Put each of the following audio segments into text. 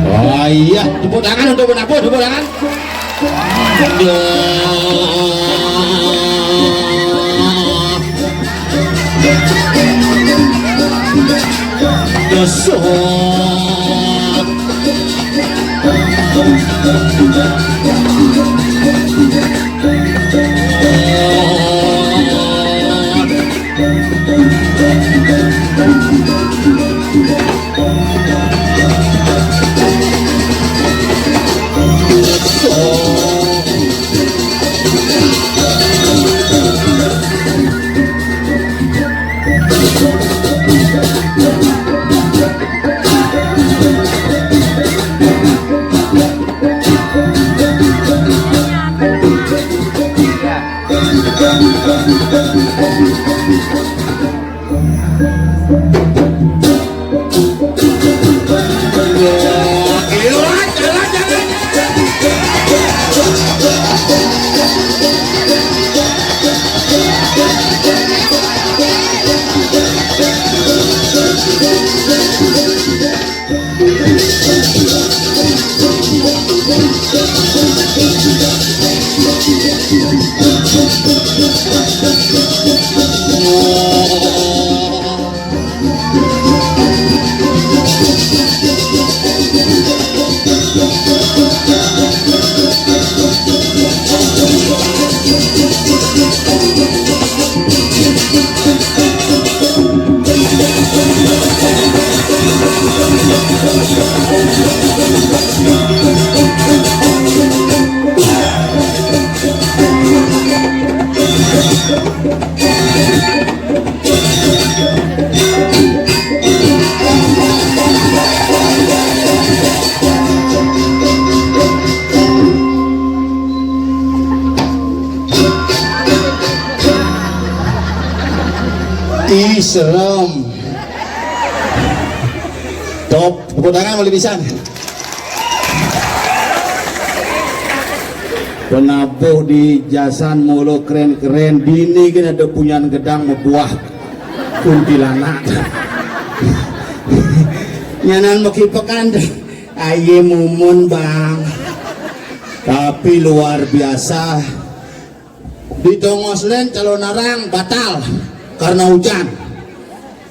Oh iya, tepuk tangan untuk penabur, tepuk tangan. Serem. Top, tepuk tangan boleh bisa. Penabuh di jasan mulu keren-keren. Dini kan ada punyaan gedang membuah kuntilanak. Nyanan mau kipekan aye mumun bang. Tapi luar biasa. Di Tongoslen calon narang batal karena hujan.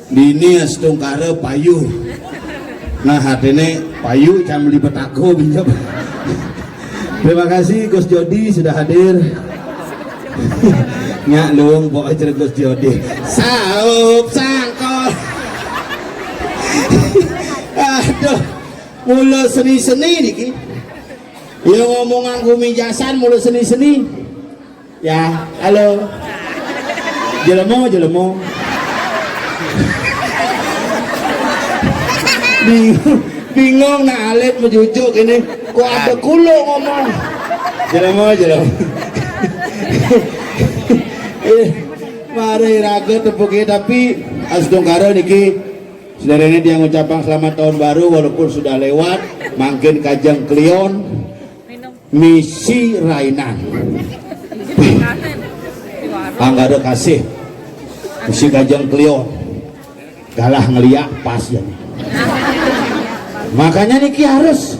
Dini setungkara payu. Nah hatene payu can melibet aku binjam. Terima kasih Gus Jody sudah hadir. Nyak luang pokoknya cerita Gus Jody. Saup sangkol. Aduh, mula seni-seni niki. Ya ngomongan kumijasan mula seni-seni. Ya, halo. Jelemo. Bingung nak alit menjujuk ini kok ada kulo ngomong jelema mari raga tepuknya tapi asdongkara niki saudara ini dia ngucapkan selamat tahun baru walaupun sudah lewat mungkin kajang klion misi rainan anggara kasih misi kajang klion galah ngeliak pas ya nih. Makanya niki harus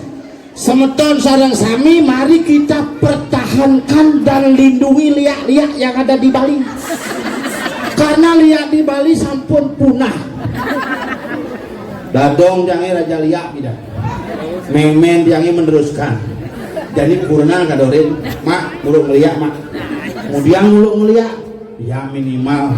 semeton sareng sami mari kita pertahankan dan lindungi liak-liak yang ada di Bali karena liak di Bali sampun punah. Dadong jangi raja liak tidak memen jangi meneruskan jadi kurna kadorin mak muluk ngeliak mak kemudian muluk ngeliak ya minimal.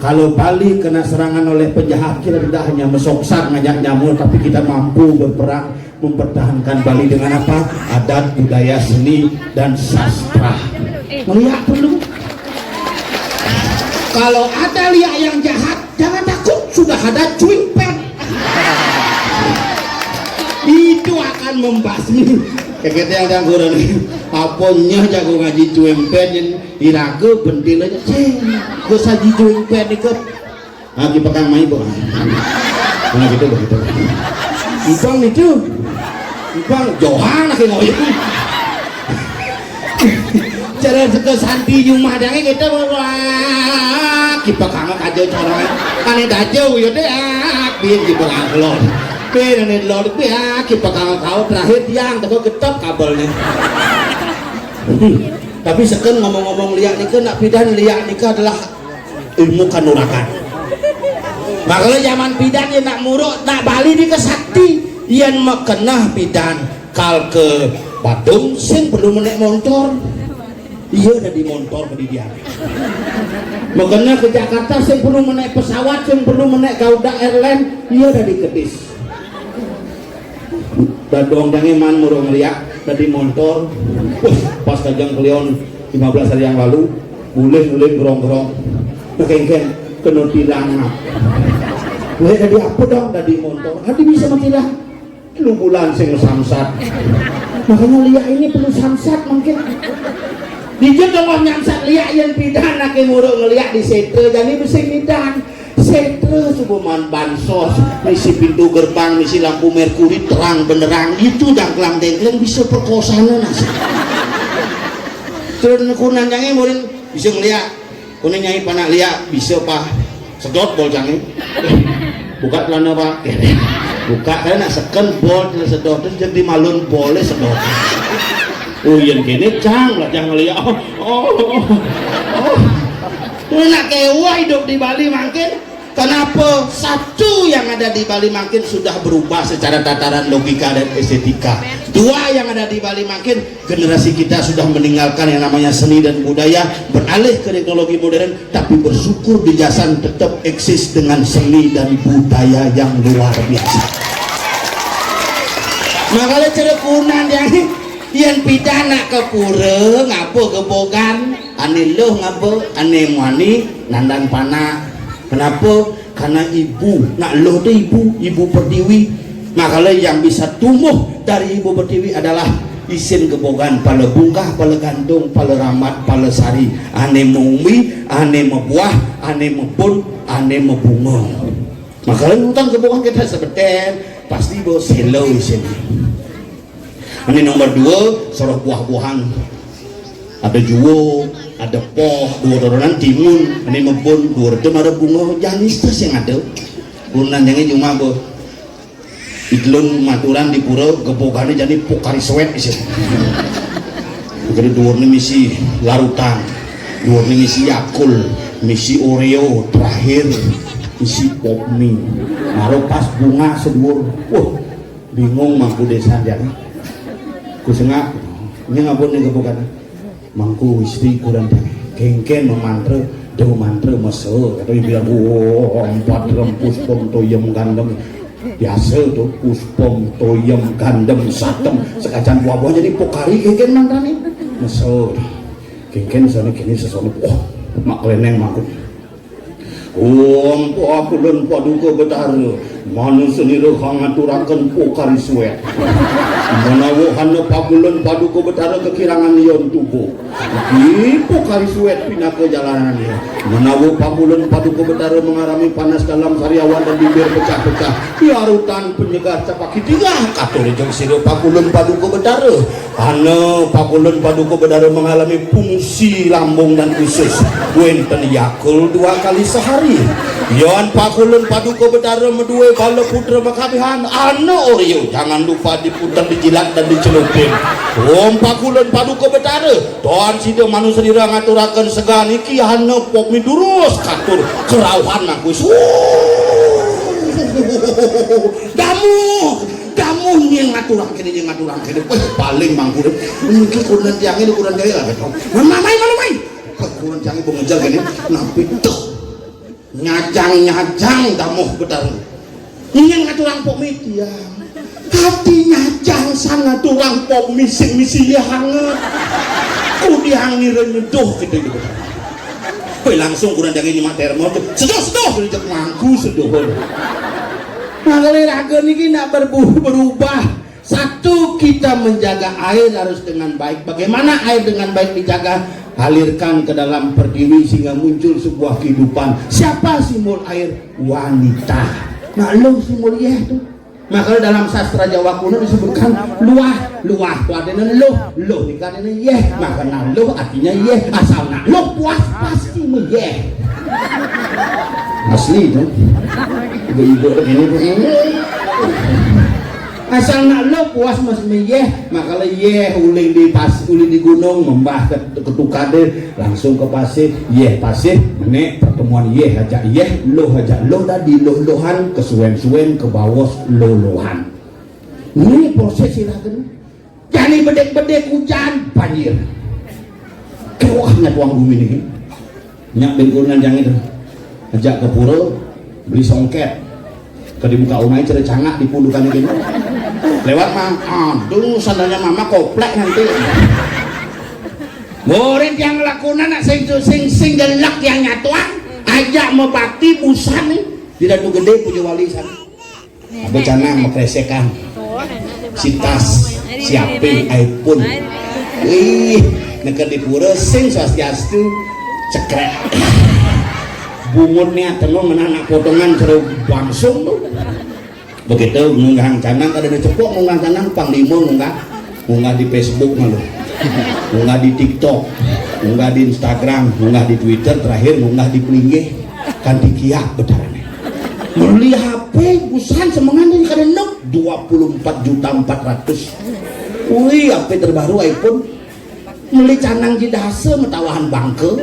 Kalau Bali kena serangan oleh penjahat kita tidak hanya mesoksak ngajak nyamuk tapi kita mampu berperang mempertahankan Bali dengan apa? Adat, budaya, seni dan sastra. Melihat dulu. Kalau ada liak yang jahat jangan takut sudah ada cuipen. Itu itu akan membasmi kayak yang jangguran aponya jago ngaji cuempet yang iraga bentilanya gue saji cuempet nih ke lagi pegang main bu mana gitu begitu ibang itu ibang johan lagi ngoyong cara ke santi rumah dangnya kita kita kangen aja caranya aneh dajau ya deh biar kita ngelor biar ngelor biar kita kangen kau terakhir tiang tapi ketep kabelnya tapi sekarang ngomong-ngomong liak nikah nak pidan liak nikah adalah ilmu kanuragan makanya zaman pidan yang nak muruk nak bali di kesakti yang makenah pidan kal ke Badung sing perlu menek motor iya udah di motor ke dia makanya ke Jakarta sing perlu menek pesawat sing perlu menek Garuda Airline iya udah di Ketis dan dongdangnya man murung ngeliat tadi motor pas kajang kelion 15 hari yang lalu boleh gerong-gerong kekengken kena tilang boleh tadi apa dong tadi motor tadi bisa matilah lu bulan sing samsat makanya liat ini perlu samsat mungkin dijel dong nyamsat liat yang pidan nak murung ngeliat di setre jadi mesti pidan setre subuman bansos misi pintu gerbang misi lampu merkuri terang benerang itu dangklang dengkleng bisa perkosaan nasi terus kunan jangan murid bisa ngeliat kunan nyai panak liat bisa pak sedot bol jangan buka celana pak buka karena nak seken bol sedot terus jadi malun boleh sedot oh iya gini cang lah jangan liat nak kewa hidup di Bali makin kenapa satu yang ada di Bali makin sudah berubah secara tataran logika dan estetika dua yang ada di Bali makin generasi kita sudah meninggalkan yang namanya seni dan budaya beralih ke teknologi modern tapi bersyukur di Jasan tetap eksis dengan seni dan budaya yang luar biasa makanya cerekunan yang pidana ke pura ngapa kebogan ane loh ngapa ane muani nandan panah kenapa? Karena ibu nak loh deh ibu pertiwi makanya yang bisa tumbuh dari ibu pertiwi adalah isin kebogan pala bungkah, pala gantung, pala ramat, pala sari ane mumi, ane mebuah, ane mebun, ane mebunga makanya hutan kebogan kita sebeten pasti bawa selo isin ini nomor 2 sorok buah-buahan ada juwo ada poh dua doronan timun ini mebun dua redem ada bunga janis terus yang ada bulan yang cuma boh idlun maturan di pura gebogannya jadi pokari sweat isi jadi dua misi larutan dua misi yakul misi oreo terakhir misi pop mie naruh pas bunga sedur wah bingung mampu desa jadi kusengak ini ngapun nih gebogan mangku istri kurang kengken memantra dewa mantra mesel kata dia bilang empat puspom toyem gandem biasa tuh puspom toyem gandem satem sekacan buah-buah jadi pokari kengken mantani mesel kengken sana kini sesuatu wah mak leneng mangku aku dan paduka betara mana sendiri hangaturakan pokari suet menawa hana pagulan paduka betara kekirangan lion tubuh di pokari suet pindah ke jalanan dia menawa pagulan paduka betara mengalami panas dalam sariawan dan bibir pecah-pecah biarutan penyegar capaki tiga katore jeng siro pagulan paduka betara hana pagulan paduka betara mengalami fungsi lambung dan usus wenten yakul 2 kali sehari yon pagulan paduka betara medue bala putra makabihan ana oreo jangan lupa diputar dijilat dan dicelupin pagulan paduka betara doan sida manusia dira ngaturaken segan iki hana pop midurus katur kerauhan aku damu yang ngaturang kene paling mangkur mungkin kurang tiang ini kurang jaya lah betul mamai kurang tiang ibu ngejar gini nampi tuh nyajang damuh betar ini ngaturang pok media hati nyajang sana turang pok misi hangat kudiang nyeduh gitu langsung kurang tiang ini termo seduh berjak mangku seduh makanya raga ini nak berubah Satu, kita menjaga air harus dengan baik. Bagaimana air dengan baik dijaga? Alirkan ke dalam pertiwi sehingga muncul sebuah kehidupan. Siapa simbol air? Wanita. Nah, lo simbol ya tuh. Maka dalam sastra Jawa kuno disebutkan luah itu artinya loh nikah artinya yeh. Maka loh artinya yeh. Asal loh puas pasti yeh. Asli tuh. Ibu-ibu begini. Asal lo puas mas yeh. Maka yeh uling di gunung membah ketukade langsung ke pasir. Yeh pasir menek pertemuan yeh aja yeh lo tadi lohan kesuwen ke bawah lohan. Ini proses silakan. Jadi bedek hujan banjir. Kewahnya tuang bumi ini. Nyak bengkunan yang itu. Ajak ke pura beli songket. Ke dibuka umai ceri cangak dipundukan ini. Lewat mah, aduh sandalnya mama koplek nanti. Murid yang lakukan nak sing gelak yang nyatuan, ajak mau bakti busan nih, tidak tuh gede punya wali sana. Apa cana mau kresekan, sitas, siapin iPhone. Wih, negeri di pura sing swastiastu cekrek. Bungunnya tenung menanak potongan ceruk langsung tuh. Begitu ngunggah canang kada cepok ngunggah canang panglima ngunggah di Facebook malu, ngunggah di TikTok, ngunggah di Instagram, ngunggah di Twitter, terakhir ngunggah di Pelinggih kan dikiak bedarannya. Beli HP busan semangat ini kada nok 24.400.000. Wih, HP terbaru iPhone. Beli canang jidase metawahan bangke.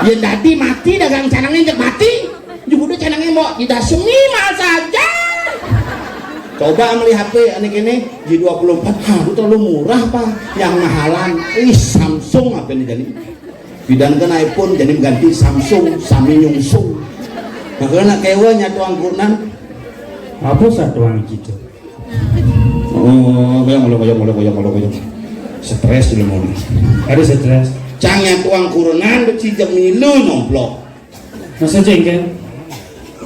Ya tadi mati dagang canangnya jek mati. Juga udah canangnya mau jidase minimal saja. Coba beli HP aneh-aneh G24, itu terlalu murah pak, yang mahalan Samsung apa ini jadi bidan kan iPhone jadi ganti Samsung sami nyungsung. Makanya kewa nyatu angkuran apa satu ang gitu. Oh goyang stres dulu mau ada stres cangnya tuang kurunan si jamilu nomplok masa jengkel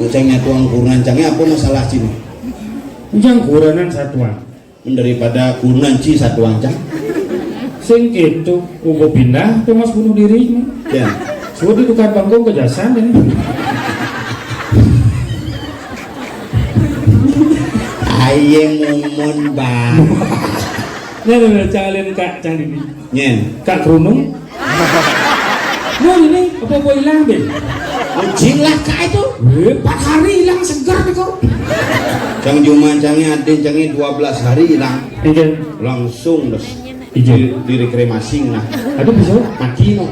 cangnya tuang kurunan cangnya apa masalah sini jang kuranan satuan daripada kurunan ci satuan cang sing itu ugo pindah tuh mas bunuh diri ya sudah ditukar bangkong ke jasa ini ayem ngomong bang nah calin kak cang ini nyen kak kerunung mau ini apa gua hilang deh jilah kak itu 4 hari hilang segar nih kok cang cuma cangnya adin cangnya 12 hari hilang langsung di rekremasi nah aduh bisa mati no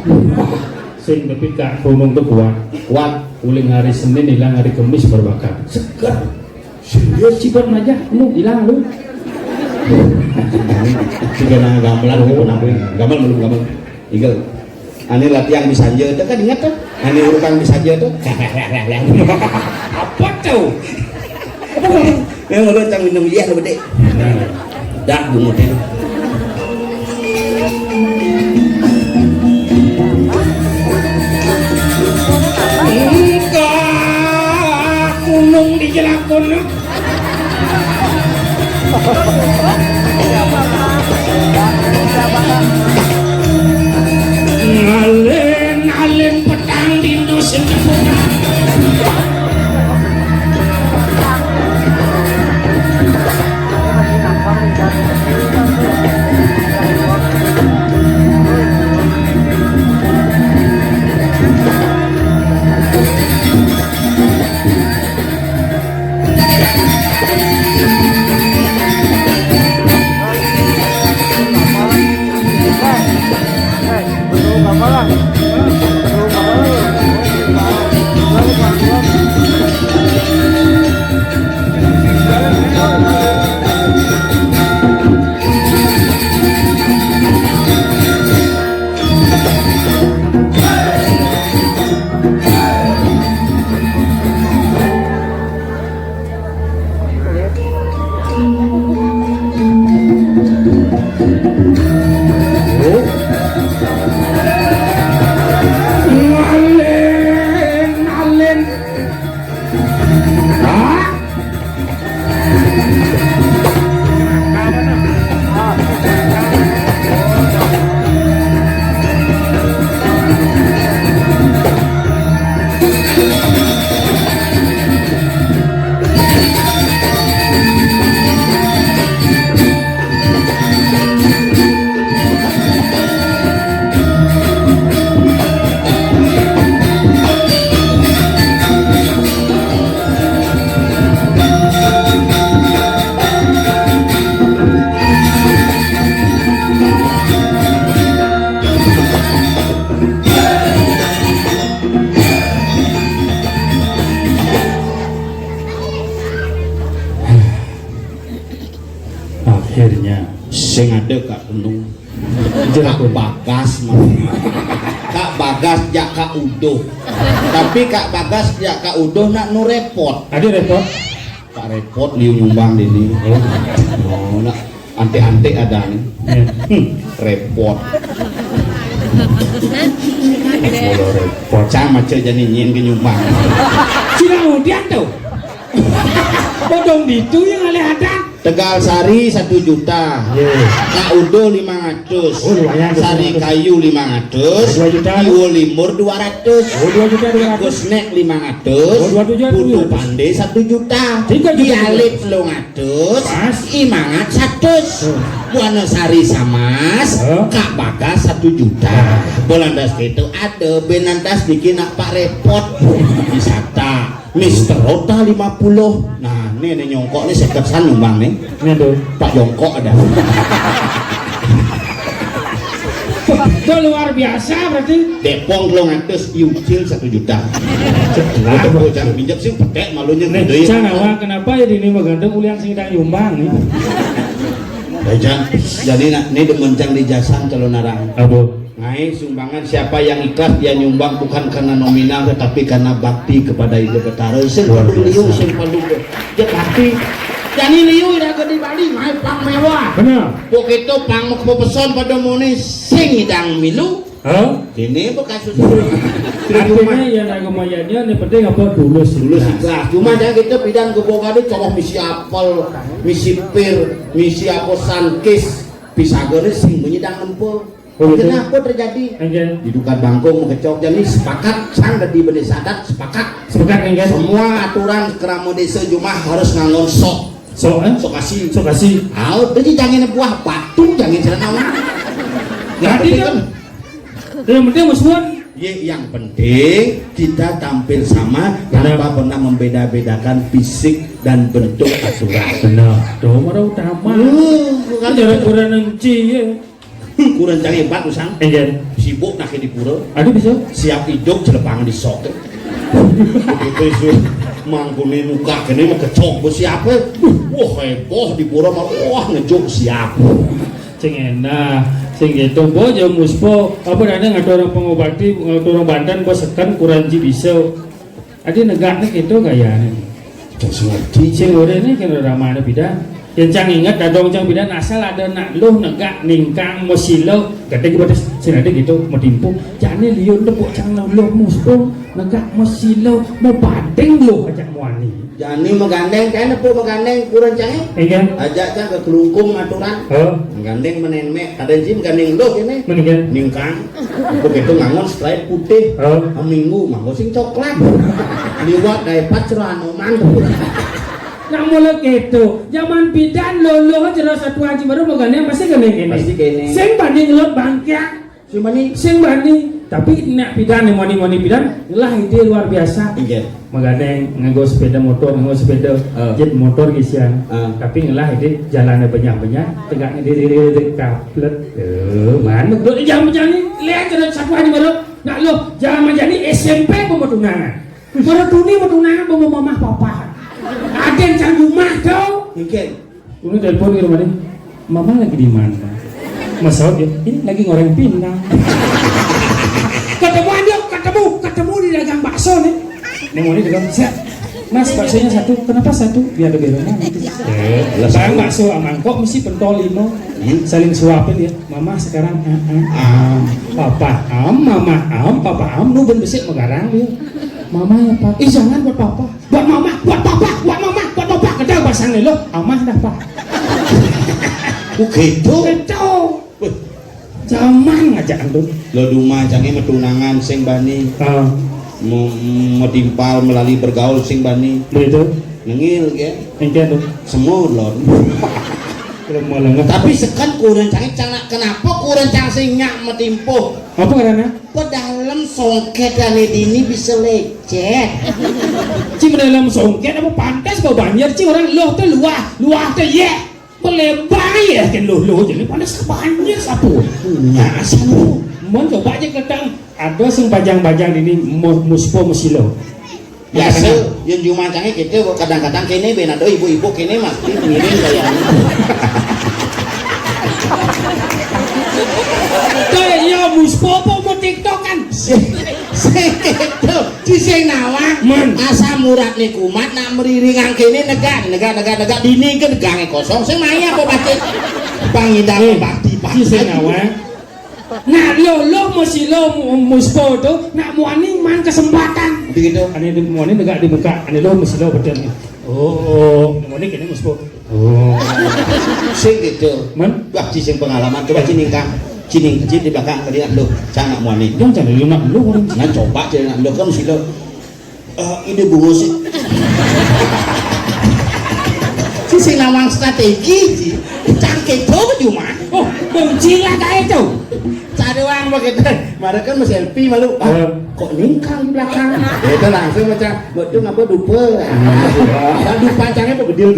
sing tapi kak kerunung tuh kuat uling hari Senin hilang hari Kamis berbakar segar serius cipat aja lu hilang lu jika na gamelan ko na gamal belum gamal igal ani latihan bisa aja itu kan ingat tuh ani urutan bisa aja tuh apa tuh yang lo cang minum iya lo bede dah bungutin enggak gunung di jelakun Alen petang dindu sendiri. sing ada Kak Gunung Kak Bagas mah Kak Bagas jak Kak Udoh tapi Kak Bagas jak Kak Udoh nak nu repot ada repot Kak repot liu nyumbang ini oh nak ante-ante ada nih repot kalau repot sama aja jadi nyin ke nyumbang Cina udian tuh bodong itu yang ada Tegal Sari 1 juta Kak Udo 500 Sari Kayu 500 Iwo Limur 200 Gusnek 500 Putu Pande 1 juta Ialip 200 Imangat 100 Buana Sari Samas Kak Bagas 1 juta Bolandas gitu ada Benandas bikin Pak repot wisata Mister Rota 50 nah ini nyongkok ini sekesan nyumbang nih Pak Jongkok ada itu luar biasa berarti Depong 200 Yucil 1 juta itu bocah pinjam sih petek malunya gede ya kenapa ya ini menggantung ulian sedang nyumbang nih jadi ini demencang di jasan calon narang aduh naik sumbangan siapa yang ikhlas dia nyumbang bukan karena nominal tetapi karena bakti kepada Ide Betara seluruh liu sempalu dia bakti jadi liu dah di Bali main pang mewah benar pok itu pang mau peson pada moni sing hidang milu ini bukan kasus artinya yang agamaannya ini penting apa dulu ikhlas cuma jangan kita bidang kebongkar coba misi apel misi pir misi apa sankis bisa gede sing menyidang empul kenapa terjadi? Di Dukat Bangkong mengecok jadi sepakat sang dari benih sadat sepakat semua aturan keramo desa Jumah harus ngangon sok kasih jadi jangan buah batu jangan cerita jadi kan yang penting musuhan yang penting kita tampil sama tanpa pernah membeda-bedakan fisik dan bentuk aturan benar dong marah utama kan jarak kurang nenci ya kurang cari 4 usang sibuk nak di pura aduh bisa siap hidup celepangan di sok itu mangguni muka kini mau kecok siapa wah heboh di pura mah wah ngejuk siap ceng enak sing gitu bo jauh muspo apa ada nggak orang pengobati orang Banten bos sekan kurang bisa ada negara gitu kayaknya ceng udah ini kan ramah ada bidang yang cang ingat dadong cang bidan asal ada nak loh negak ningkang mosilo kata kita sini ada gitu mau timpu jangan liun lebok cang loh muspo negak mosilo mau bandeng loh ajak muani jangan menggandeng kan apa menggandeng kurang cang ajak cang ke kelungkung aturan menggandeng menenek ada jim gandeng loh ini ningkang begitu ngangon stripe putih minggu manggo sing coklat liwat dapat cerah anoman nak mulai gitu zaman bidan lolo jelas satu haji baru menggandeng pasti gandeng ini sing banding lot bangkyak sing banding tapi nak bidan yang moni bidan lah ide luar biasa menggandeng nganggo sepeda motor nganggo sepeda jet motor gisian tapi ngelah ide jalannya banyak tegaknya diri kaplet mana dulu jam-jam ini lihat jelas satu haji baru nak lo zaman jadi SMP pemetunangan pemetunangan bawa mamah papa agen cang rumah kau mungkin ini telepon ke rumah nih mama lagi di mana masalah dia ini lagi ngoreng pindang ketemu di dagang bakso nih nengoni dagang siap mas baksonya satu kenapa satu biar lebih rendah sayang bakso mangkok mesti pentol 5 saling suapin ya mama sekarang papa mama papa nu ben besik megarang dia mama ya pak jangan buat papa buat mama buat papa kadang pasang lo amah dah pak gitu zaman ngajak antum lo rumah jangan metunangan sing bani mau timpal melalui bergaul sing bani begitu nengil ya engke tuh semua lor tapi sekan kurang canggih kenapa kurang canggih nyak metimpuh apa karena dalam songket dan ini bisa lecet cing dalam songket apa pantas kau banyak cing orang loh tuh luah tuh ya melebar ya kan loh jadi pantas banyak sapu asal lu mau coba aja ketang ada sing bajang-bajang ini muspo musilo biasa yang cuma canggih gitu kadang-kadang kini benado ibu-ibu kini mah ngirim kayaknya Kayak ya muspopo mau TikTok kan. Sekedo sing nawang Man. asam urat niku mat nak meriringan kene negak dinikeun gange kosong sing maya apa batik pangindang bakti Si sing awang. Nah lo mesti lo muspo tuh nak muani man kesempatan. begitu. Ane di muani negak di muka. Ane lo mesti lo betul nih. Oh, muani kene muspo. Oh. Sing gitu Man. wah sing pengalaman coba ciningkang cining kecil di belakang tadi lo jangan muani Jangan jangan lo nak lo orang. nah coba jangan lo kan mesti lo ide bungo sih si sing nawang strategi cangkeh tuh cuma Oh, bencila kayak itu. cari uang begitu mereka kan masih selfie malu kok ningkang di belakang itu langsung macam betul ngapa dupa dupa cangnya kok gedil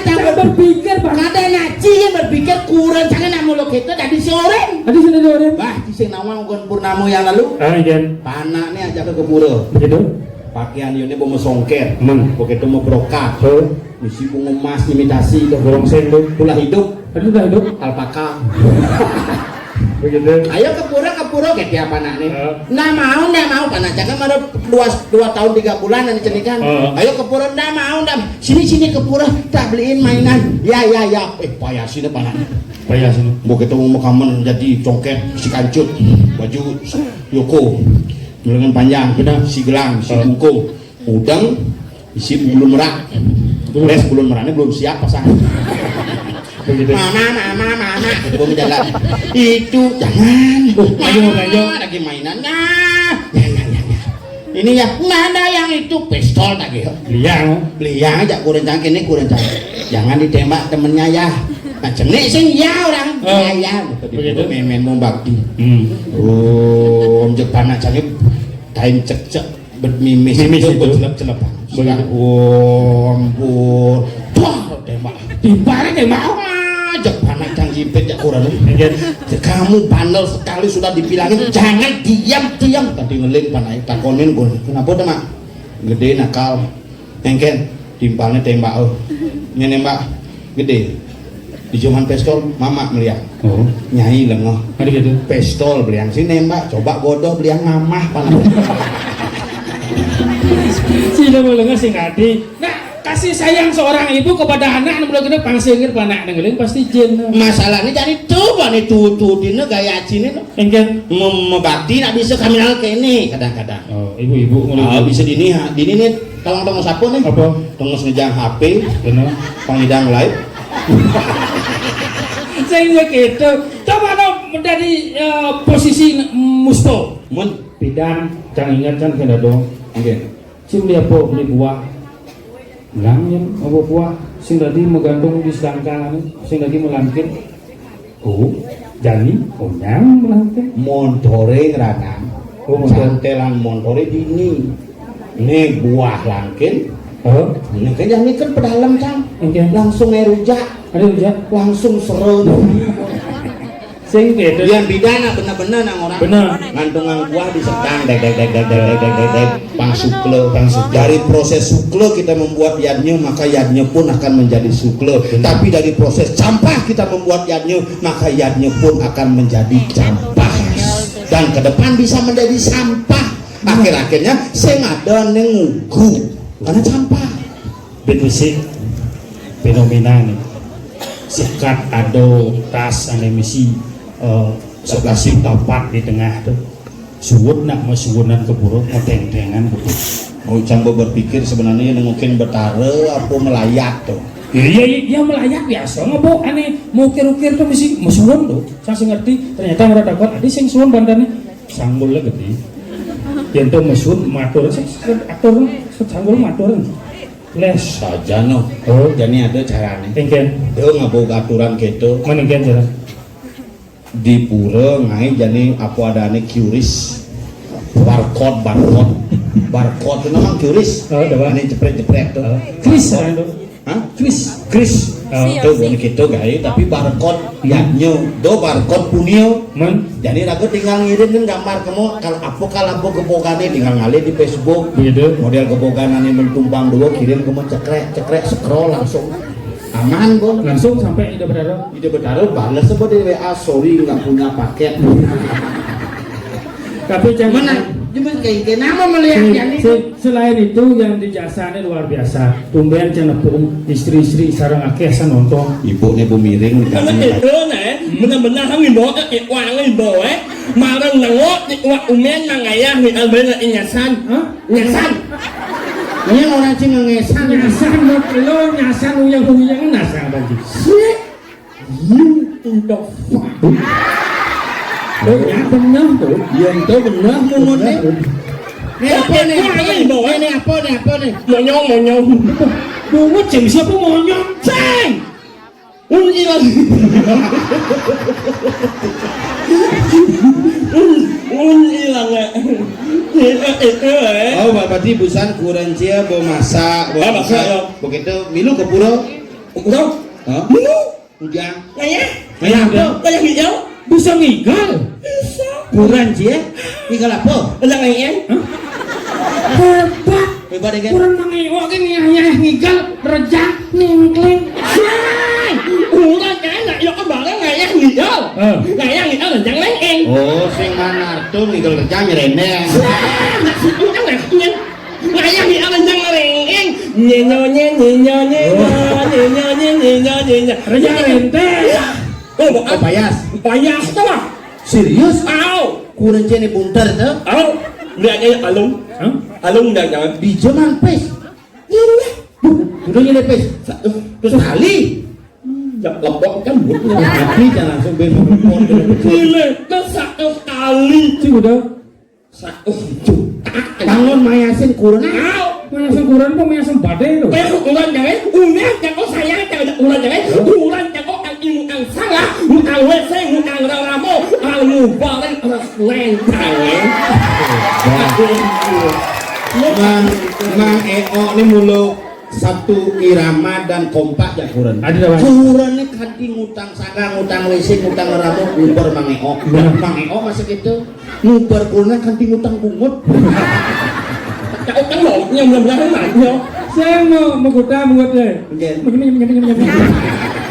jangan berpikir ada ngaji yang berpikir kurang jangan namu lo kita dari sore Ada sini ada orang. bah di sing nawang bukan purnamu yang lalu Iya. panak nih aja ke keburu Begitu. pakaian ini mau songker Men. begitu mau brokat So, misi bunga emas imitasi itu gorong sendok. pula hidup Ada dah hidup. alpaka Begitu. ayo ke pura kayak dia panak nih nggak mau panak jangan ada 2 tahun 3 bulan nanti cenikan ayo ke pura nggak mau sini ke pura tak beliin mainan ya payah sini panak Payah sini. begitu mau kamen jadi congket si kancut baju yoko lengan panjang benar si gelang si bungkung udang isi belum merak les belum meraknya belum siap pasang Begitu. mama itu belum jalan itu jangan Ayo. lagi mainan ya ini ya nggak ada yang itu pistol lagi Liang. beli aja kurang canggih ini kurang canggih jangan ditembak temennya ya macam ini sing ya orang ya Begitu. main mau bakti om Jepang aja nih kain cek bermimis Mimis itu. celep Begitu. ampun tembak Dibalik ya mau. Jepang aja jipet ya kurang Begitu. kamu bandel sekali sudah dibilangin jangan diam tadi ngeling panai takonin gue kenapa tuh mak gede nakal engken timpalnya tembak nembak gede di zaman pistol mama melihat Oh. nyai lengoh Ada gitu. pistol beliang si nembak coba godoh beliang ngamah panah Sila mo lang sing adi. Nah, kasih sayang seorang ibu kepada anak anu kena pangsingir panak ngeling pasti jin. masalahnya jadi coba nih tututin gaya cini Engken. membakti nak bisa kaminal kene kadang-kadang Oh, ibu-ibu bisa dini nih tolong sapu nih Apa? tolong ngejang HP Benar. pangidang live Saya gitu. Coba dong dari posisi muspo. mun Bidang, jangan ingat kan kena dong. nggih Sim dia po beli buah. Lang yang apa buah. Sing tadi menggantung di selangkangan. Sing tadi melangkin. Oh, jani. Oh, nyang melangkin. montore ngeranang santelan montore dini nih buah langkin Oh, ini kan yang ini kan pedalam cang engken. langsung ngerujak Ada ujak. langsung seru Sing gitu. yang bidana bener-bener nang orang Bener. ngantungan buah disekang dek pang sukle dari proses sukle kita membuat yadnya maka yadnya pun akan menjadi sukle tapi dari proses campah kita membuat yadnya maka yadnya pun akan menjadi campah dan ke depan bisa menjadi sampah akhir-akhirnya sing ada nengugu karena campah Benusik fenomena nih sekat ado tas anemisi sebelah tempat di tengah tuh suwun nak mau suwunan keburu mau teng-tengan keburu mau coba berpikir sebenarnya yang mungkin betara apa melayat tuh iya melayak biasa ngabo aneh mau ukir-ukir tuh mesti mau suwun tuh saya ngerti ternyata mereka dapat ada sing suwun bandane sanggul lah gede yang tuh mesun matur aktor sanggul matur les saja no jadi ada caranya engken dia nggak bawa aturan gitu mana engken cara di pura ngai jadi apa adanya QRIS barcode itu namanya QRIS Oh, ada, Pak. ini jepret tuh Kris itu Hah? Kris. Itu begitu guys, tapi barcode nyo, do barcode punio. Jadi aku tinggal ngirim gambar kamu kalau kebogane tinggal ngalih di Facebook. Model keboganane mentumpang dulu kirim kamu cekrek scroll langsung. Aman kok. Langsung sampai Ide Betaro balas sebut di WA, sorry nggak punya paket. Tapi jangan cuma kayak nama melihat selain itu yang dijasanya luar biasa. Tumben cenepung istri-istri sarang akeh nonton. Ibu nih bu miring. Karena itu benar-benar kami bawa uang bawa marang nangok di uang umen nangaya di albena nyasan, nyasan. Ini orang cing ngesan lo nyasan uyang nasan bagi. Untuk ya benar tuh. Yang tuh benar munutnya. Ini apa nih? monyong. Bunga ceng siapa monyong ceng? Hilang. Hilang ya. Itu Oh, berarti busan kurang cia bawa masak, begitu milu ke pura. Udah. Milu. Udah. Kayak hijau. Bisa ngigal. Kurang cia. Ngigal apa? Udah ngayang. Hebat. Hebat kan? Kurang nangewak ini ayah ngigal rejak ningkling. Udah kan ya barang ngayang hijau. Ngayang hijau jangan lengeng. Oh, sing mana tuh ngigal kerja nyerendeng. Ngayang hijau jangan lengeng. Nyenyo. Rejak renteng. Oh, payas tuh mah. serius? Au. Kurang cia nih buntar tuh. Au. Lihat aja alung jangan. Di zaman pes. Udah nyele pes. Terus kali. Lembok kan buatnya. Tapi jangan langsung bebas. Gile, kan satu kali. Sih udah. Satu juta. Bangun mayasin kurang. Au. Mayasan kurang kok mayasan badai loh. Kayak ulan jangan. Ulan jangan saya jangan ulan jangan. Ulan jangan ang ilmu ang salah. Ang WC, ang ramo, ang mubarak, ang lentang. Mang Eo ini mulu satu irama dan kompak ya kurang. Ada kurang nih kanti ngutang saka, ngutang WC, ngutang ramu, ngumpar Mang Eo. Mang Eo masih gitu. Ngumpar kurang kanti ngutang bungut. Cậu cắn lộn nhưng mà ra lại nhau. Saya mau kuda buat deh.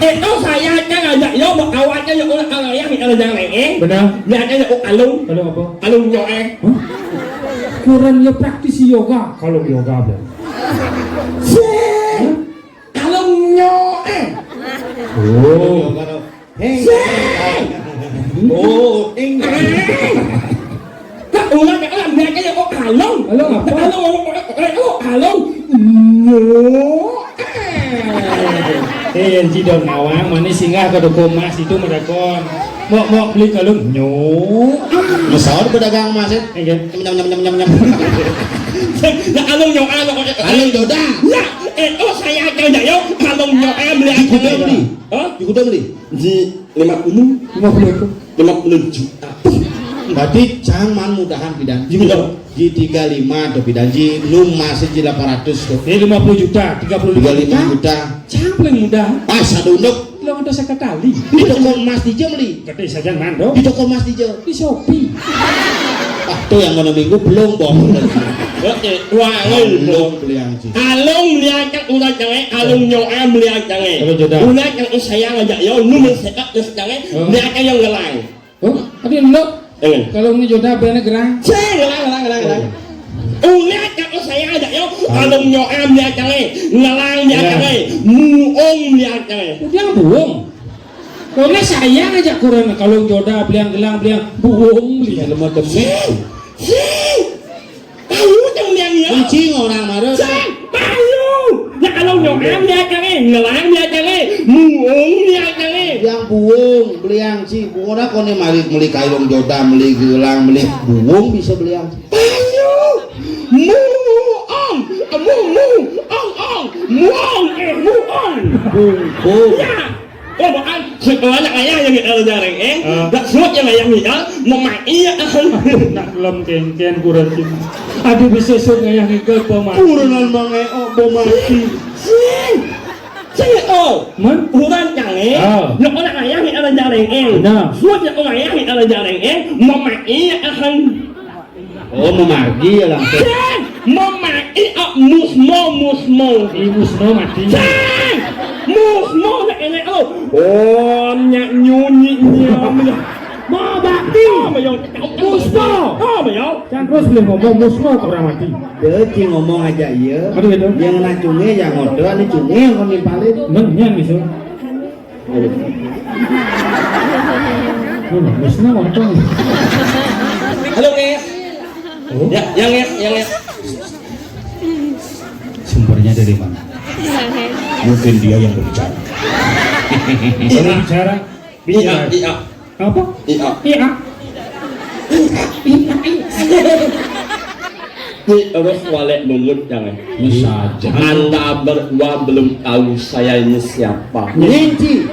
Itu saya jangan ada yo mau awalnya yo orang yang ada jangan lengeng. Benar. Lihat aja alung. Alung apa? Alung nyoe. Kurang ya praktisi yoga. Kalau yoga apa? Alung nyoe. Oh. Oh, Các ulang cái làm nghe cái gì có alung. Alung apa? Alung. Yang cidong nawang mana singgah ke toko emas itu medakon. Mau beli kalung nyo. Masal pedagang emas ya. Nyam. Nah alung nyoe Alung joda. Nah, itu saya akan jauh alung nyoe beli Ikut beli. Hah? Ikut beli. Di 50 juta. Berarti jangan mudahan bidan. Ji 35 atau bidan ji num masih ji 800 tuh. Ini 50 juta, 35 juta. Jangan paling mudah. Sadunduk. Lo ada sekali. Di toko emas di jam beli. Gede saja mando. Di toko emas di jam. Di Shopee. Ah tuh yang mana minggu belum bohong lagi. Wah, Belum beli yang ji. alung lihat kan ulah jangan alung nyoe beli jangan. Kalau jodoh. Ulah yang saya ngajak yo nu mensekat terus jangan lihat yang gelang. Oh, tadi lo kalau ini jodoh benar gerang. Gelang. Ulah yang saya ngajak yo alung nyoe beli jangan. Gelang beli jangan. Muong beli jangan. Dia buang. Kalau saya ngajak kurang kalau jodoh beliang gelang beliang buang beli lemah demi. Tahu yang yang ya. Kucing orang marah. Tahu. Ya kalau nyoe beli jangan. Gelang beli jangan. Muong beli jangan. Yang buung beli yang si buung nak kone mari beli kailung joda beli gelang beli buung bisa beli yang. Tahu. Muong. Buung. Ya. Oh, bukan sekolah ayah yang ada jarang tak suat yang ayah ada memakai Nak lem ken kurang sih. Aduh bisa suat yang ikut pemain. Kurangan Mang Eo bomati. CEO Men? ukuran yang ini yang orang ayah ini ada jaring ini suat yang orang ayah ini ada jaring ini memai akan Oh memagi ya langsung. memai musmo Musno mati. musmo nak ini oh nyak nyunyinya Mau bakti. musmo Kan terus boleh ngomong musno ke orang mati. Dia ngomong aja iya. Aduh itu. Yang nak cunge yang ngodo, ini cunge yang kau nimpalin. Menyan miso. Musno ngomong. halo Ngek ya yang Ngek Sumbernya dari mana? Mungkin dia yang berbicara. Orang bicara. iya Apa? iya Iya. ini harus walek mungut jangan Saja. Anda berdua belum tahu saya ini siapa. Nyinci.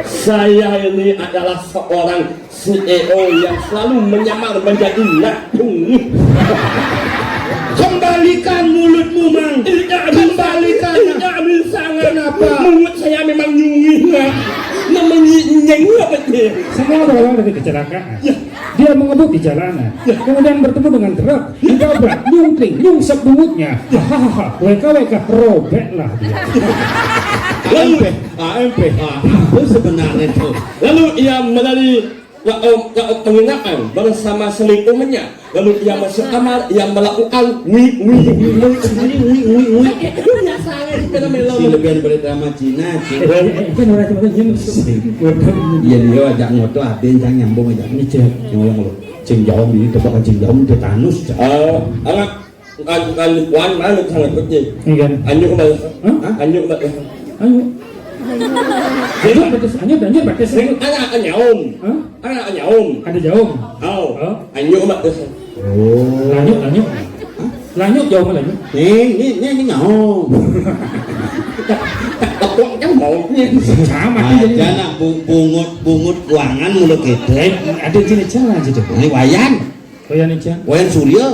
Saya ini adalah seorang CEO yang selalu menyamar menjadi nakung. Kembalikan mulutmu, Mang. Kembalikan. Tidak bisa. Kenapa? Mulut saya memang nyungih. Namanya nyengih apa sih? Semua berawal dari kecelakaan. Dia mengebut di jalanan, kemudian bertemu dengan truk, ditabrak, nyungsep bungutnya. Hahaha, WK robeklah dia. AMP. Itu sebenarnya itu. Lalu ia melalui penginapan bersama selingkuhannya. Lalu ia masuk kamar, ia melakukan Si lebihan berdrama Cina. Kan orang cuma Iya dia ajak ngoto aden jangan nyambung aja. Ini cek nyolong lo. Cing jauh ini tebakan cing jauh tetanus. Anak kan wan mana sangat kecil. Iya. Anjuk kembali. Anjuk kembali. Ayo. Jadi batas hanya banyak batas. Anak anyom. Anak anyom. Ada jauh. Anjuk kembali. Oh. Lanjut. Lanjut jauh mana lanjut? Ini nyong. Kok yang maunya Sama Aja nak bungut ruangan mulut gitu. ada jenis jalan aja tuh. Ini wayan. Kayak nih Wayan Surya.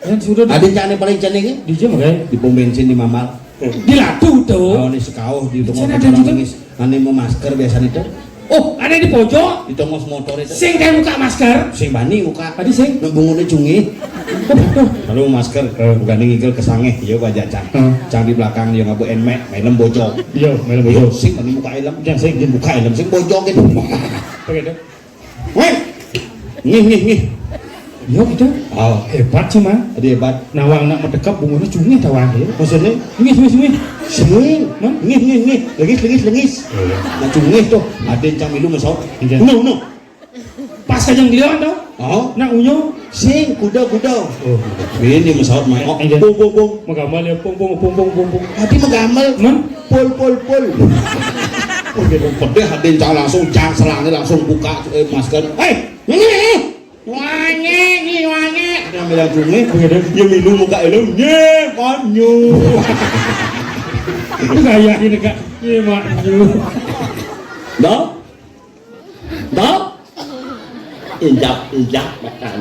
yang sudah Ada yang paling cantik di jam kan? di pom bensin di Mamal. Dilatu tuh. Oh, ini sekauh di tengah Sana ada orang juga. nangis. Ane mau masker biasa itu. Oh, ada di pojok. Di tengah motor itu. Sing kayak buka masker. Sing bani muka. Tadi sing. Nak bungune cungi. Lalu masker bukan ngigel kesangeh ya wajah cang. Cang di belakang dia ngabu enmek, mainem bojong. Iya, melu Yo bojok. sing bani muka elem. Jangan sing. Dia buka elem sing bojong gitu. Pakai deh. Weh. Ngih. Yo gitu. Oh, Hebat sih mah. dia hebat. Nawang nak mendekap bunganya cungi tawang dia. Maksudnya Ngih. sing, ngih. Lengis. Nah cungi tuh ada yang cang milu masuk. Iya. No. Pas kajang dia tau. Oh, Nak unyu. sing kuda. Oh. Ini masuk main. Oh, Iya. bung. Magamal ya pung. Tadi mengamel. Man. Pol. Oh, dia pedih ada yang cang langsung cang selangnya langsung buka masker. Ini. Wangi. Dia bilang cungi. Dia milu muka elem. Konyu. Itu gaya ini kak. Iya mak. Đó injak makan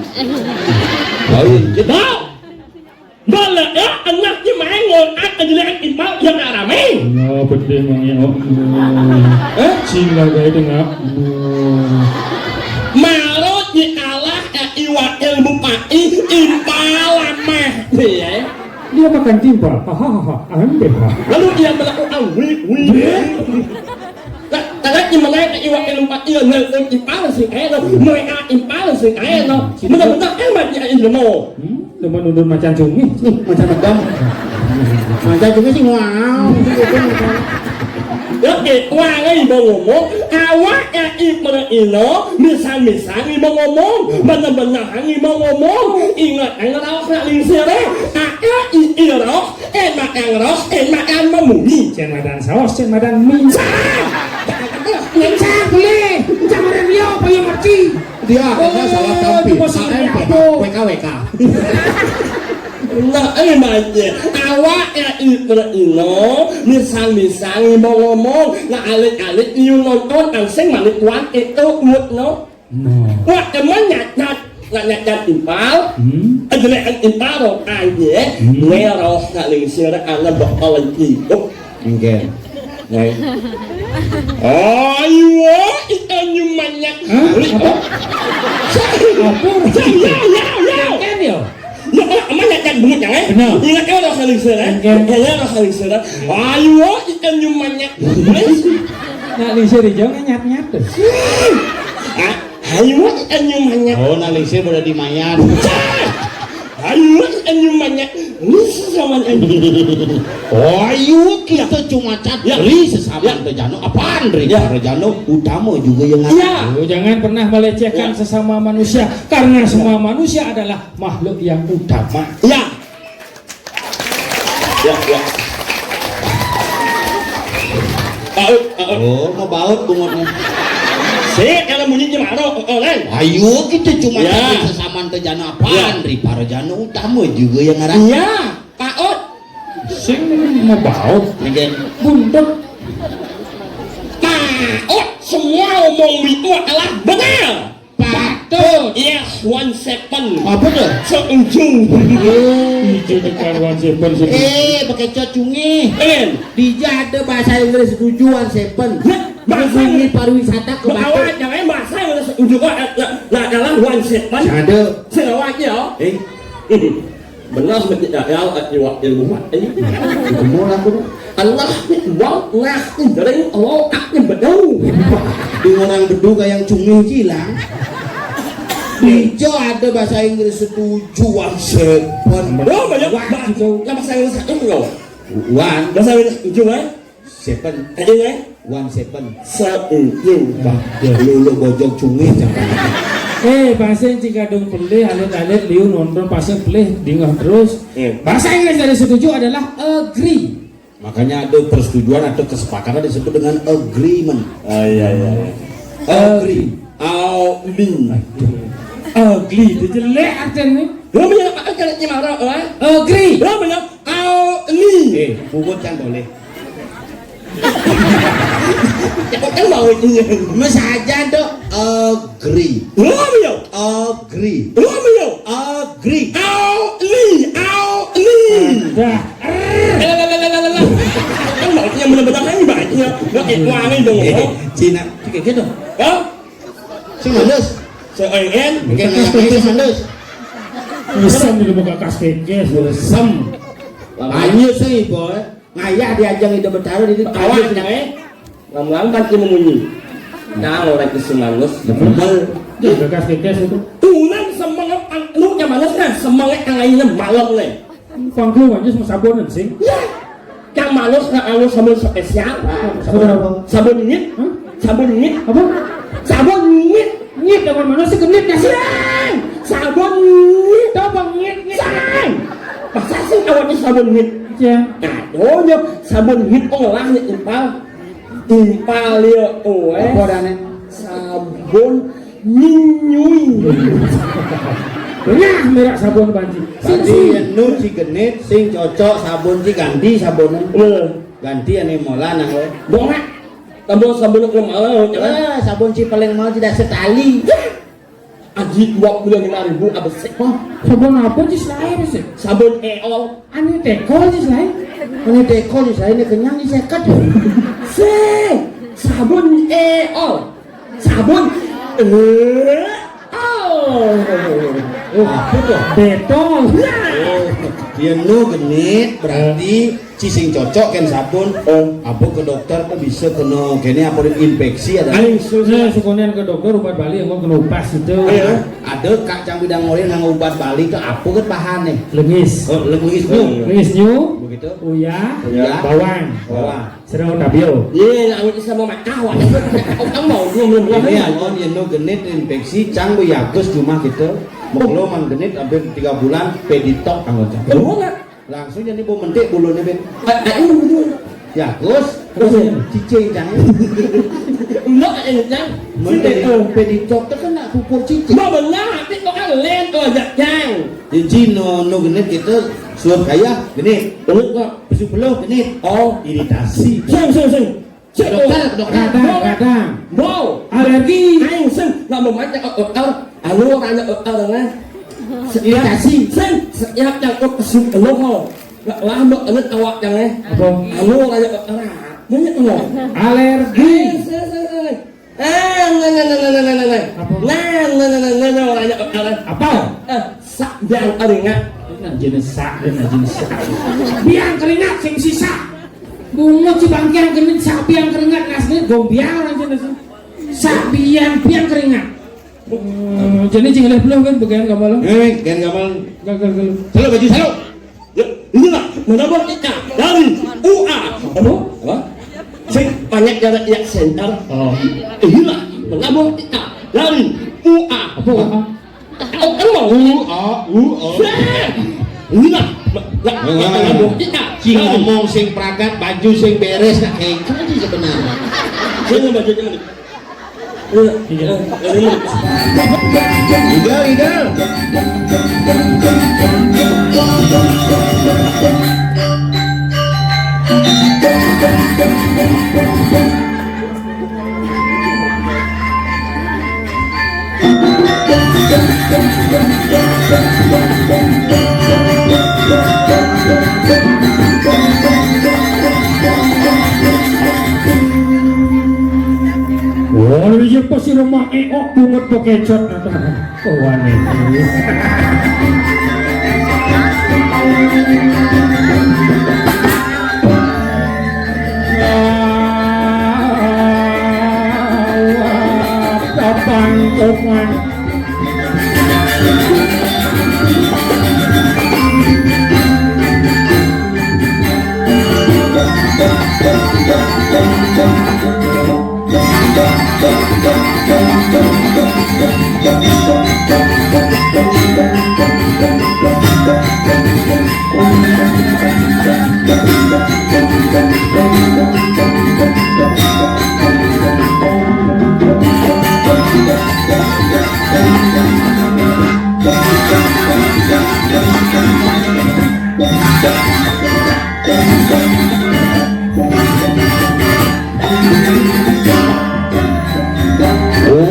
đó đó là đó anak với mẹ ngồi ăn anh lên ăn bao giờ nào làm ấy Oh, pedih mang ya. Sila gaya dengar. mà đó như Allah iwat ilmu pai impalama thì ấy Dia makan timpal. Hahaha. Ambil. lalu dia melakukan Tại nhưng mà ngay iwat ilmu pai là impal sih kayak lo nơi a impal sih kayak lo benar-benar emang dia ilmu Cuma nundun macan cumi. Macam adam. Macam cungi sih wow. Đó kì qua cái bông ngủ mốt awak ya ibadah ino misal ni bông ngủ mốt benar-benar ni bông ngủ mốt ingat ang rawak nak lingsir roh makan mamuni Cen madan saus, cen madan mie. Yang sah boleh. Jangan madan dia apa yang mati. Dia akhirnya salah tampil. AMP. WK. Nah, aja awak ya ibadah ino misal ni bông ngomong na alik yung nonton ang sing malikwan itu mood no. Wah, teman nyat nganyakkan impal, adalah impal roh aja, merah nak lingsir anak bakal hidup, Enggak. ayo ikan banyak, Apa? ya, mana kan bungut yang Benar. ingat kan roh lingsir, roh lingsir, ayo ikan banyak, Nak lisir hijau nyat-nyat tuh. ayo ikan banyak. Oh, nalisir udah di mayat. Ayo, anjing banyak. Ini sesama anjing. Oh, ayo kita cuma cadri sesama Rejano. Apaan Rejano? Utama juga yang ada. Ya. Jangan pernah melecehkan sesama manusia karena semua manusia adalah makhluk yang utama. Ya. Ya. Baut. Oh, mau baut bungotnya. Kalau bunyinya marah, lain. Ayo kita cuma Ya. cadri sesama Rejano. Apaan? Rejano utama juga yang ada. Ya, Paut. Sing mau baut, Enggak. buntut. Paut. Semua omong itu adalah benar. Patut. Yes, 17. Apa tuh? Seujung. Hijau di karuan sepen Pakai cocungi. Lain. Dijada bahasa Inggris tujuan sepen. Bahasa Ini pariwisata ke Awak Batu. jangan bahasa yang seujung adalah 17. Ada. Selawatnya. Benar tidak ya ilmu ini. Gemul aku. Allah wau ngah dari Allah aknya bedau. Di orang beduga yang cumi hilang. Hijau ada bahasa Inggris tujuan sepen. Oh banyak bahasa Inggris satu loh. One Bahasa Inggris ujung sepen. Ada nggak? One sepen. Seujung. Lulu bojong cumi jangan. bahasa jika dong pelih alit-alit liu nonton pasir pelih dingah terus. Bahasa Inggris dari setuju adalah agree. Makanya ada persetujuan atau kesepakatan disebut dengan agreement. Iya. Agree. Agree itu jelek artinya. Lo banyak apa kalau marah Agree. Lo banyak Bubut kan boleh. kan mau ini. Mas aja dok. Agree. Lo banyak. Agree. Lo banyak. Agree. Dah. Kan baiknya benar-benar kan baiknya. Lo wangi dong. Cina. Kayak gitu. Hah? Si Mandos. Seorang Kayak si Mandos. Bisa di buka kaskekes. Sem. Ayo sih boy. Ngayah diajang ide bertaruh di kawan lamban ki memunyi. Nah, orang kesemangus. Betul. Buka kaskekes itu. Tunan semangat lu nya malas kan semangat yang lainnya malam le. Pangku aja sama sabonan sih. Ya. Yang malas na anu sabun spesial. Sabun apa? Sabun ngit. Sabun ngit. Apa? Sabun ngit. Ngit dengan mana sih genit ya sih? Sabun ngit. Coba ngit. Masa sih awalnya sabun ngit? Ya. Aduh, sabun ngit olahnya impal ya Apa dane? sabun nyinyui. Nah, merah sabun banci. Tadi nu si genit sing cocok sabun si ganti sabunnya. Ganti ane mola nang we. Bongak. Sabun ke malah jangan. Sabun si paling mahal tidak setali. Aji 25.000 abis sih. Sabun apa sih lain sih? Sabun eol. Anu teko sih lain. Ini dekol di saya ini kenyang di sekat. Sabun eol. Sabun Apa tuh? Detol. Dia nu genit berarti cising cocok kan sabun. Apa ke dokter kok bisa kena kene apa infeksi ada. Aing susah sukonian ke dokter obat Bali yang mau kena upas itu. Ada kak cang bidang ngolin nang obat Bali ke apa ke bahan nih? Legis. Oh, legis nu. Legis nyu. Begitu. Uya. Uya. Bawang. Bawang. Serau tabio. iya nak bisa mau makan orang mau belum Ini alon yang nu genit infeksi cang bu yagus cuma gitu. Moklo man genit hampir 3 bulan peditok anggota. Langsung jadi bu mentik bulunya ben. Yagus. Terus cicing cang. Enggak kan Mentik peditok itu kan nak pupur cicing. mau benar tapi kok kan len jang Jadi nu genit gitu suap kaya genit. bener kok Besok belum genit. oh Iritasi. sing Dokter. Kadang. wow Alergi. aing sing nggak mau macam anu rada orangnya setiap setiap yang kesuk anu nggak lama anu awak yang Apa? anu rada orang banyak anu Alergi. Apa? Sak biang keringat. Jenis sak dan jenis sak. Biang keringat sing sisa. Bungut si bangkian genit sak biang keringat asli gombiang orang jenis. Sak biang keringat. Jadi cing oleh belum kan bagian gamal. Kan gamal. Gagal. Selalu baju selalu. Ya, inilah menambah kita dari UA. Apa? Sing banyak jarak ya center. Oh. Inilah menambah kita dari UA. Apa? Kan mau inilah menambah kita. Sing ngomong sing pragat baju sing beres nak kayak itu sebenarnya. Saya baca jangan. Idal. Oh, iya pasti rumah eok bungut pokecot atau wane. Kapan kapan?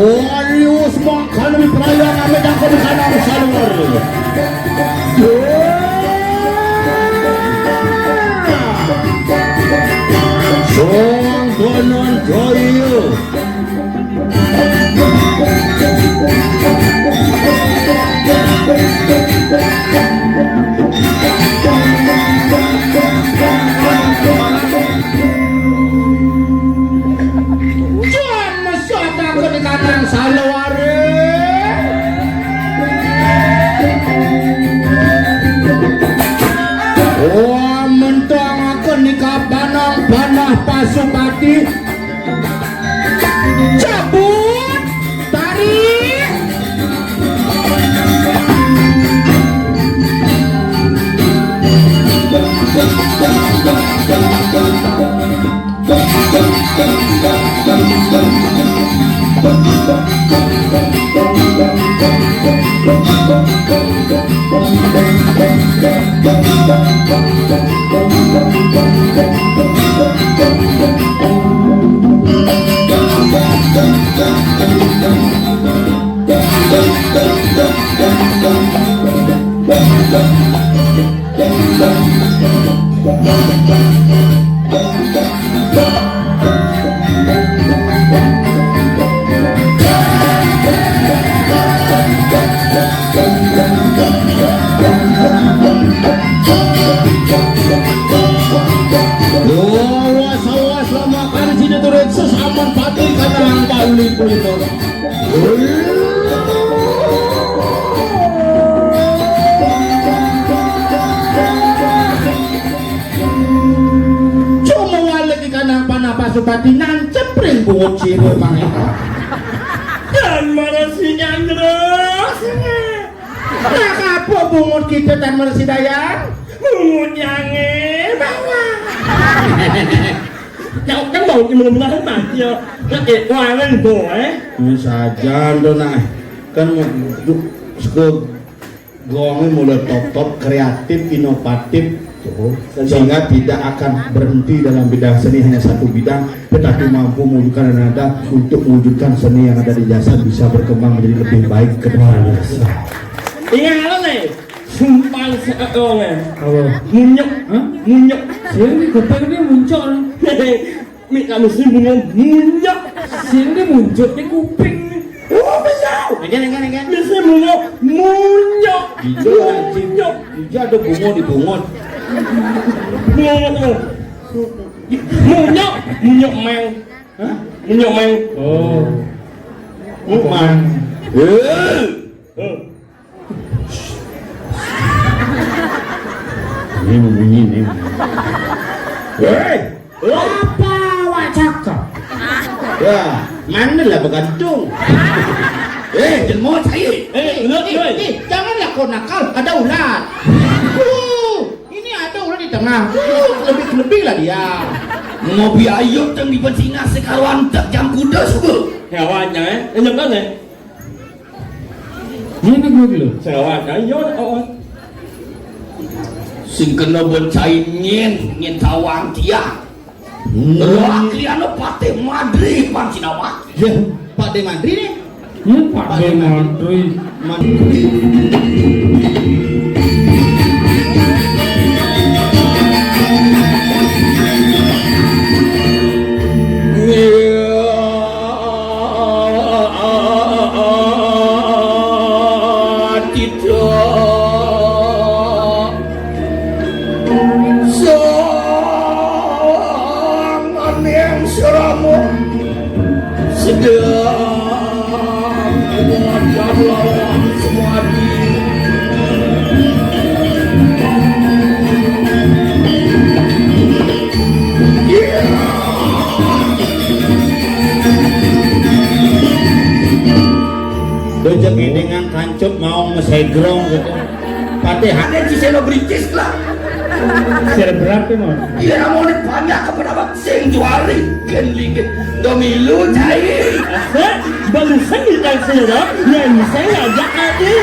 Alius makan di perayaan kami dan kami kanang salur. Song konon joyo. Juan masyata ko di kanang salur. Oh, mentang aku nikah banah Pasupati. Cabut, tarik. Awas lama kan sini turun sesaman pati kanang balik itu. Cuma walik kanang panah Pasupati nancepring bungut ciro mangita. Dan mana si Andros? Nah apa bungut kita dan Mersi Dayang? Bungut yang bawa. Cháu cán bộ thì mình nói mà chưa nó kẹt qua lên bồ ấy saja dona kan suka gongnya mulai top kreatif inovatif sehingga tidak akan berhenti dalam bidang seni hanya satu bidang, tetapi mampu mewujudkan nada untuk mewujudkan seni yang ada di jasad bisa berkembang menjadi lebih baik ke depannya. Ingat lo nih, sumpah seorang Apa? munyok, munyok. Siang ni kuping dia muncul. Mika mesti munyok. Siang dia muncul di kuping. Oh benar. Enggak. Mesti munyok. Hijau anjing, hijau ada bungo di bungot. Munyok meng. Hah? Munyok meng. Oh. Bukan. Ini bunyi nih. Hei, Apa awak cakap? ya, mana lah bergantung. Jelmo saya. Janganlah kau nakal, ada ular. Ini ada ular di tengah. Lebih lah dia. Mau biayot dan dipensinga sekarang tak jam kuda semua. Hewannya, nyok kan nih. Ni nak dulu. Hewannya, yo, oh. Sing kena bencai nyen tawang dia. Wakiliano Pate Madri Pancinawa. Ya, Pate Madri nih. Pak Demandri. Rezeki dengan kancut mau mesegrong gitu. Patehannya si selebritis lah. Berapa mon? Iya mau banyak kepada bakseng juari genlingin domilu cai. Balusan kita sudah yang saya jadi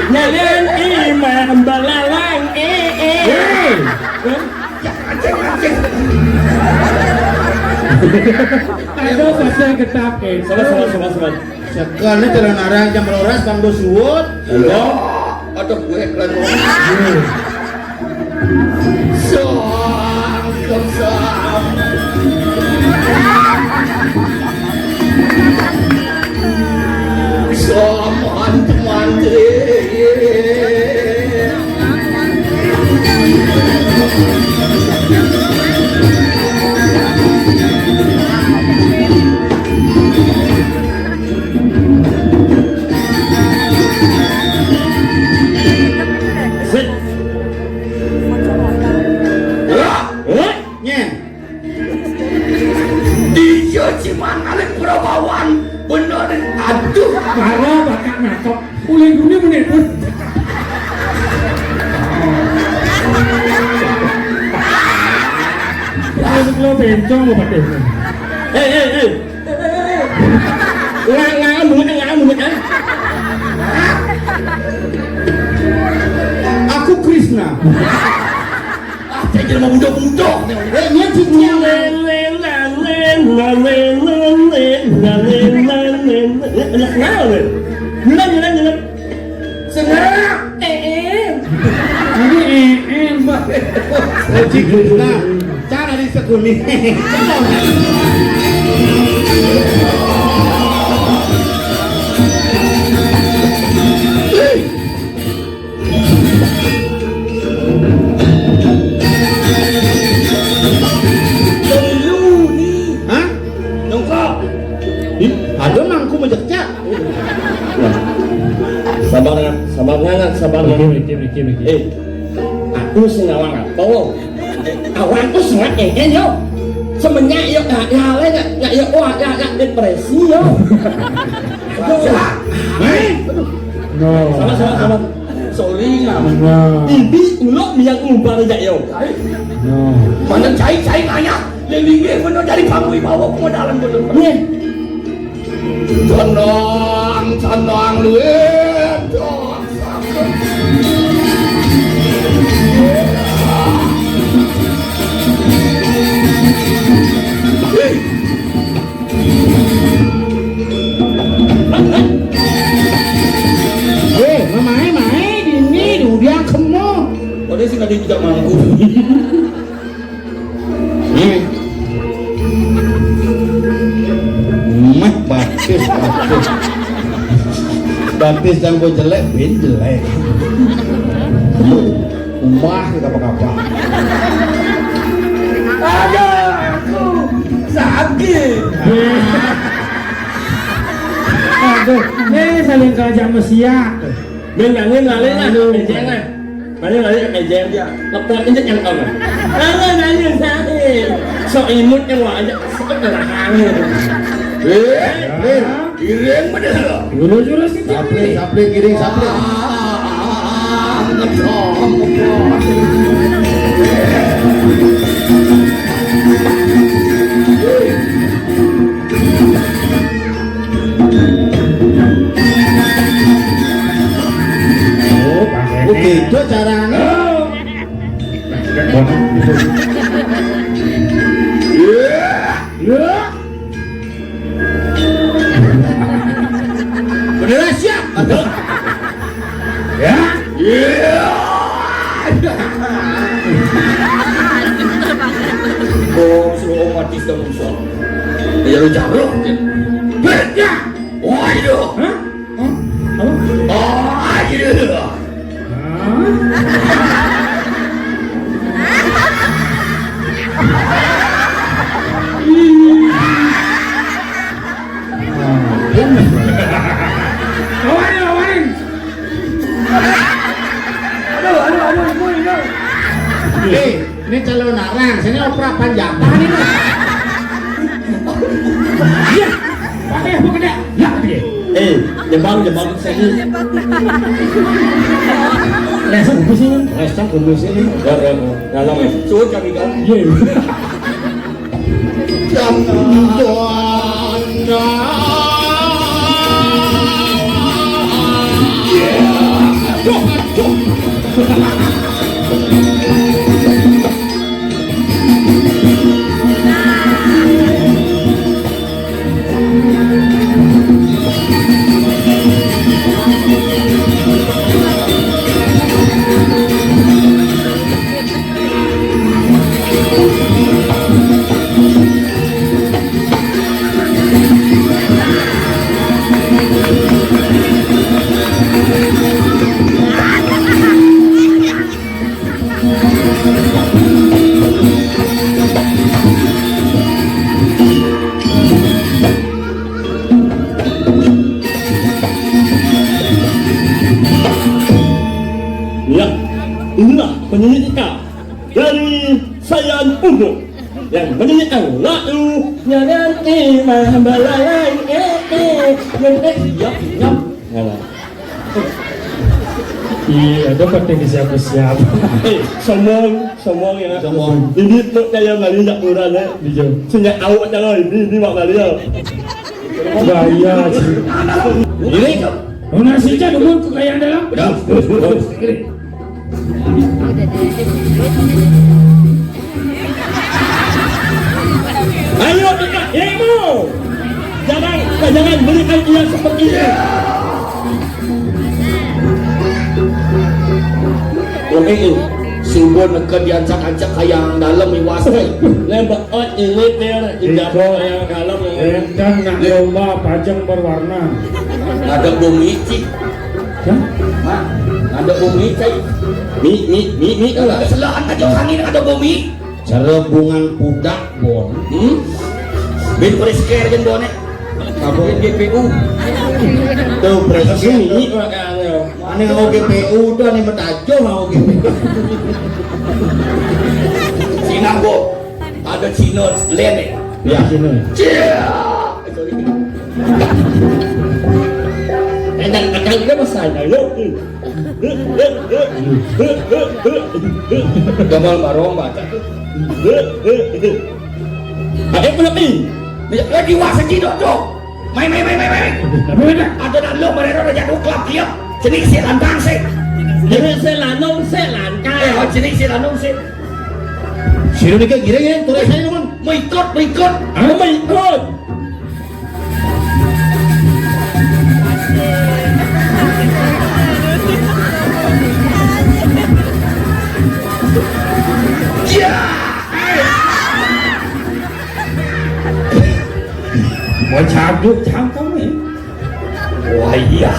nelen imam balalang Ada pasal ketap ke. Sabar. Sekarang jalan arah jam beroras tanggo suwut. Halo. Aduh gue klan. Soang kesam. Soman mantri. Nyen. Dia cuman alik perawawan bener aduh. Karo bakal nakok. Ulin dunia menit pun. Lo bencong lo pakai. Ngang mulut kan? Aku Krishna. Saya jadi mau mudok-mudok. Nyen cincin. Senang. Ini mbak. Haji Krishna. Cara di sekuni. Ada mangku menjejak. Sabar. Aku sengawang atau awan tuh sangat yo. Semenyak yo nggak yo depresi yo. No. Sama. Sorry nggak. No. Ibi ulok yang umbar aja yo. No. Mana cai nanya. Lelingnya benar dari panggung bawa pemodalan bener. Condong lu Baptis dan gue jelek, bin jelek. Umah ke kapal-kapal. Ada aku sakit. Aduh, saling kerja mesia. Bên nhà nguyên là lên này, mày chén này. Mà lên là lên mày chén chưa? Lập con cái chất ăn cầm này. Lên này như sao thì sợ im mút trong ngoài sợ là hàng rồi. Kiring bener. Jurus itu. Sapling, kiring sapling. Begitu caranya. Beneran siap? Ya? Oh, suruh omatis dong musuh. Ya lu jauh. Ya. Oh, itu. Hah? Oh, itu. Awarin. Ini calon narang, sini opera panjatan ini. Iya. Pakai apa kena? Ya dia. Jembang sini. Lesang ke sini. Dalam ya. Suruh kami kan. Iya. Ya, inilah penyanyi kita dari Sayan Uno yang menyanyikan lagu Nyanyian Imah Balayan Yap. Iya, dapat yang siapa-siapa. Semua ya. Ini tuh kayak nggak lihat kurang ya. Sejak awal jangan ini mak dia. Bahaya sih. Ini Nasinya dulu kekayaan dalam. Ayo dekat ilmu. Jangan berikan dia seperti ini. Ini subur ke diancak-ancak kayak dalam iwasai. Lembek ini tidak yang dalam Dan nak lomba pajang berwarna. ada bumi cik. Ada bumi cik. Mi lah. Selaan aja angin ada bumi. cerebungan pudak bon. Bin presker jeung bonek. Kabur GPU. Tuh presisi Ini makanya. ane mau GPU tuh ane metajo mau GPU. Sinanggo. Ada Cino lene. Ya sini. Dan akan kita masai ayo. Gamal marong baca. Ayo penepi. Lagi wasa Cino tuh. Main. Ada dan lo mereka udah jatuh klub dia. Jenis si lantang sih. Jenis si lanong si lantang. Jenis si lanong sih. Sino nih kira ya, tulis saya kan. Mau ikut. Aku mau ikut. Mau cabut kamu ya? Wah iya.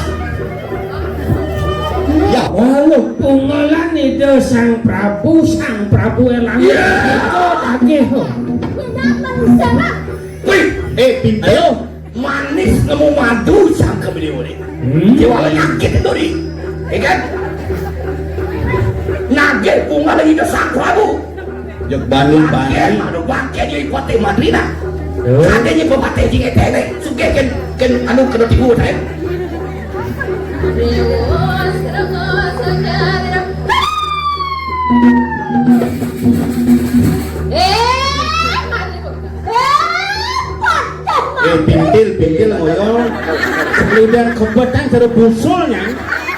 Walau Pungolan itu sang Prabu elang. Itu lagi ho. Wih, pintu. ayo manis nemu madu sangka beliau ni. Jiwa nyakit itu ni, kan? Nagel bunga lagi ke sang Prabu. Jok Bandung Nagel Bandung. madu bangke di Kote Madrina. Adanya pepatah jing etene, suke ken anu kena tibu teh. Pintil ngoyo. Kemudian kebetan terus busulnya.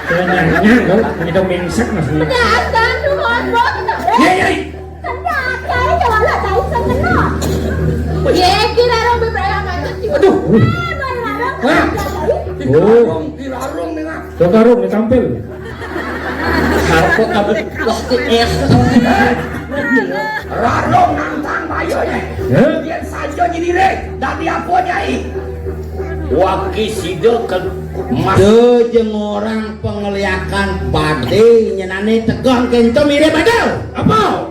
Sebenarnya lo itu mengsak masih. Hei, Aduh. Oh, dilarung nih nak. Dokarung ditampil. harpo tapi waktu es Rarong nantang bayonya. Ya. Dia saja jadi re, dari apa nyai? Waki sido ke mas. Tuh jeung orang pengeliakan pade nyenane tegang kento mirip badal. Apa?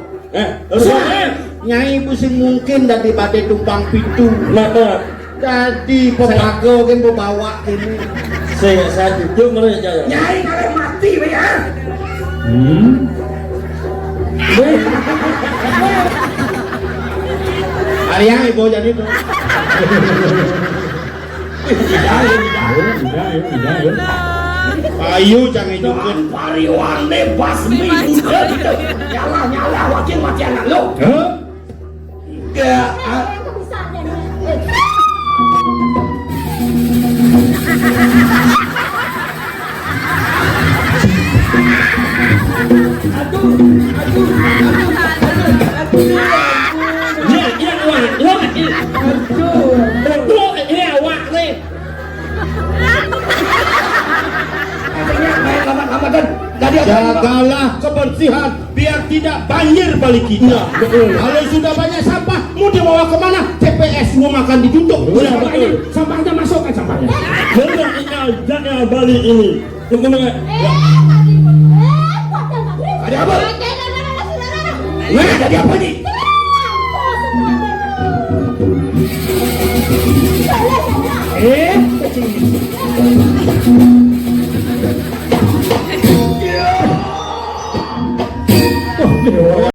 Nyai pusing mungkin dari pade tumpang pitu. mata Jadi pepako kan bawa kini. saya duduk mereka Nyai kalian mati be ya. Hari yang ibu jadi tuh. Ayo jangan ikut. Pariwane basmi udah gitu. Nyala wakil mati anak lu. Enggak. Jagalah kebersihan biar tidak banjir balik kita. Kalau sudah banyak sampah, mau dibawa kemana? TPS mau makan ditutup. Sampahnya masukkan sampahnya. benar ini Bali ini Ada apa? Jadi apa nih?